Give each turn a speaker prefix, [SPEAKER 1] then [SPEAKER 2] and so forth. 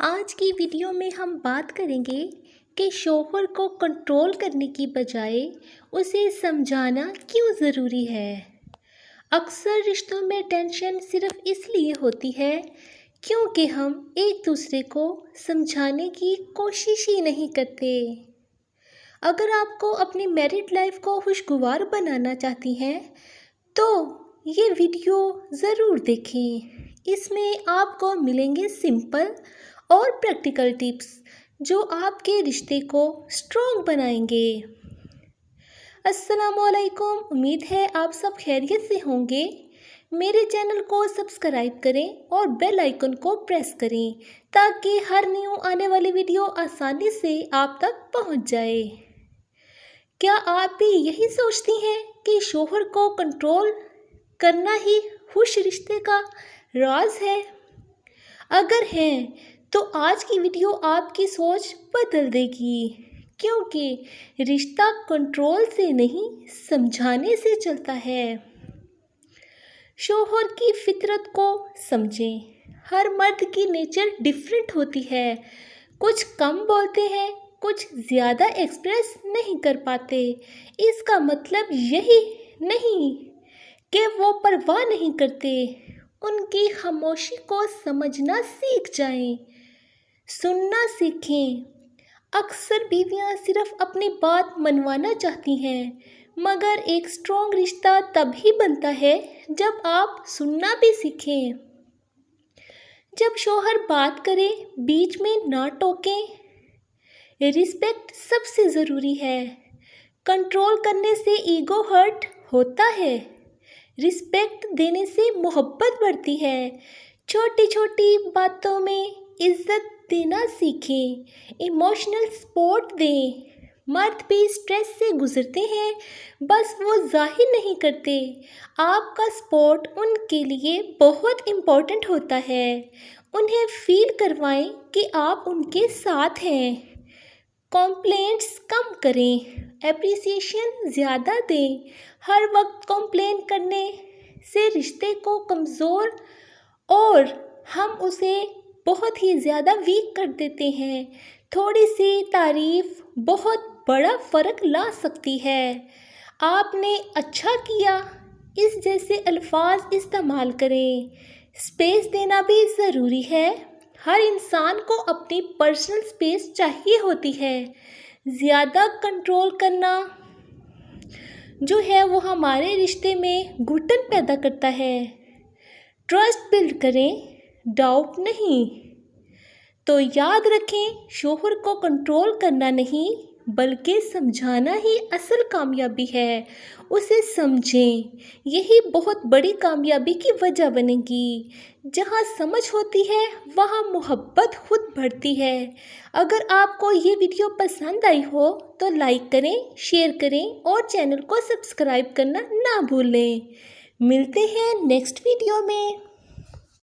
[SPEAKER 1] آج کی ویڈیو میں ہم بات کریں گے کہ شوہر کو کنٹرول کرنے کی بجائے اسے سمجھانا کیوں ضروری ہے۔ اکثر رشتوں میں ٹینشن صرف اس لیے ہوتی ہے کیونکہ ہم ایک دوسرے کو سمجھانے کی کوشش ہی نہیں کرتے۔ اگر آپ کو اپنی میرڈ لائف کو خوشگوار بنانا چاہتی ہیں تو یہ ویڈیو ضرور دیکھیں۔ اس میں آپ کو ملیں گے سمپل اور پریکٹیکل ٹپس جو آپ کے رشتے کو اسٹرانگ بنائیں گے۔ السلام علیکم، امید ہے آپ سب خیریت سے ہوں گے۔ میرے چینل کو سبسکرائب کریں اور بیل آئیکن کو پریس کریں تاکہ ہر نیو آنے والی ویڈیو آسانی سے آپ تک پہنچ جائے۔ کیا آپ بھی یہی سوچتی ہیں کہ شوہر کو کنٹرول کرنا ہی خوش رشتے کا راز ہے؟ اگر ہیں تو آج کی ویڈیو آپ کی سوچ بدل دے گی، کیونکہ رشتہ کنٹرول سے نہیں سمجھانے سے چلتا ہے۔ شوہر کی فطرت کو سمجھیں۔ ہر مرد کی نیچر ڈیفرنٹ ہوتی ہے۔ کچھ کم بولتے ہیں، کچھ زیادہ ایکسپریس نہیں کر پاتے۔ اس کا مطلب یہی نہیں کہ وہ پرواہ نہیں کرتے۔ ان کی خاموشی کو سمجھنا سیکھ جائیں، سننا سیکھیں۔ اکثر بیویاں صرف اپنی بات منوانا چاہتی ہیں، مگر ایک اسٹرانگ رشتہ تب ہی بنتا ہے جب آپ سننا بھی سیکھیں۔ جب شوہر بات کرے بیچ میں نہ ٹوکیں۔ رسپیکٹ سب سے ضروری ہے۔ کنٹرول کرنے سے ایگو ہرٹ ہوتا ہے۔ رسپیکٹ دینے سے محبت بڑھتی ہے۔ چھوٹی چھوٹی باتوں میں عزت دینا سیکھیں۔ ایموشنل سپورٹ دیں۔ مرد بھی اسٹریس سے گزرتے ہیں، بس وہ ظاہر نہیں کرتے۔ آپ کا سپورٹ ان کے لیے بہت امپورٹنٹ ہوتا ہے۔ انہیں فیل کروائیں کہ آپ ان کے ساتھ ہیں۔ کمپلینٹس کم کریں، اپریسیشن زیادہ دیں۔ ہر وقت کمپلین کرنے سے رشتے کو کمزور اور ہم اسے بہت ہی زیادہ ویک کر دیتے ہیں۔ تھوڑی سی تعریف بہت بڑا فرق لا سکتی ہے۔ آپ نے اچھا کیا، اس جیسے الفاظ استعمال کریں۔ اسپیس دینا بھی ضروری ہے۔ ہر انسان کو اپنی پرسنل اسپیس چاہیے ہوتی ہے۔ زیادہ کنٹرول کرنا جو ہے وہ ہمارے رشتے میں گھٹن پیدا کرتا ہے۔ ٹرسٹ بلڈ کریں، ڈاؤٹ نہیں۔ تو یاد رکھیں، شوہر کو کنٹرول کرنا نہیں بلکہ سمجھانا ہی اصل کامیابی ہے۔ اسے سمجھیں، یہی بہت بڑی کامیابی کی وجہ بنے گی۔ جہاں سمجھ ہوتی ہے وہاں محبت خود بڑھتی ہے۔ اگر آپ کو یہ ویڈیو پسند آئی ہو تو لائک کریں، شیئر کریں اور چینل کو سبسکرائب کرنا نہ بھولیں۔ ملتے ہیں نیکسٹ ویڈیو میں۔